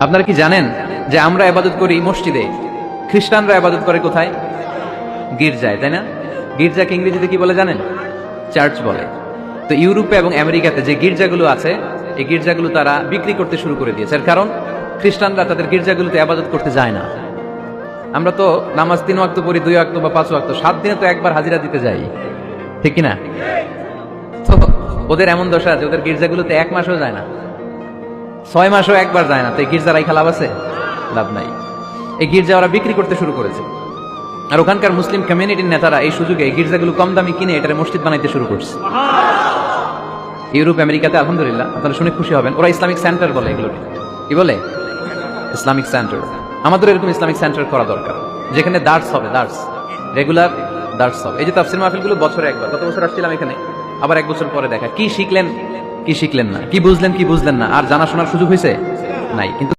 আপনারা কি জানেন যে আমরা ইবাদত করি মসজিদে, খ্রিস্টানরা ইবাদত করে কোথায়? গির্জায়, তাই না? গির্জাকে ইংরেজিতে কি বলে জানেন? চার্চ বলে। তো ইউরোপে এবং আমেরিকাতে যে গির্জাগুলো আছে, এই গির্জাগুলো তারা বিক্রি করতে শুরু করে দিয়েছে। এর কারণ খ্রিস্টানরা তাদের গির্জাগুলোতে ইবাদত করতে যায় না। আমরা তো নামাজ 3 ওয়াক্ত পড়ি, 2 ওয়াক্ত বা 5 ওয়াক্ত, 7 দিনে তো একবার হাজিরা দিতে যাই, ঠিক কিনা? তো ওদের এমন দশা আছে, ওদের গির্জাগুলোতে 1 মাসও যায় না, 6 মাসও একবার যায় না। তো এই গির্জা রাইখা লাভ আছে? লাভ নাই। এই গির্জা ওরা বিক্রি করতে শুরু করেছে, আর ওখানকার মুসলিম কমিউনিটির নেতারা এই সুযোগে এই গির্জাগুলো কম দামে কিনে এটারে মসজিদ বানাইতে শুরু করছে। ইউরোপ আমেরিকাতে আলহামদুলিল্লাহ, আপনারা শুনে খুশি হবেন, ওরা ইসলামিক সেন্টার বলে এগুলোকে। কি বলে? Islamic centre. আমাদের এরকম ইসলামিক সেন্টার করা দরকার, যেখানে দার্স হবে, দার্স, রেগুলার দার্স হবে। এই যে তাফসীর মাহফিলগুলো বছরে একবার, গত বছর আসছিলাম এখানে, আবার 1 বছর পরে দেখা কি শিখলেন কি শিখলেন না, কি বুঝলেন কি বুঝলেন না, আর জানা শোনার সুযোগ হয়েছে নাই। কিন্তু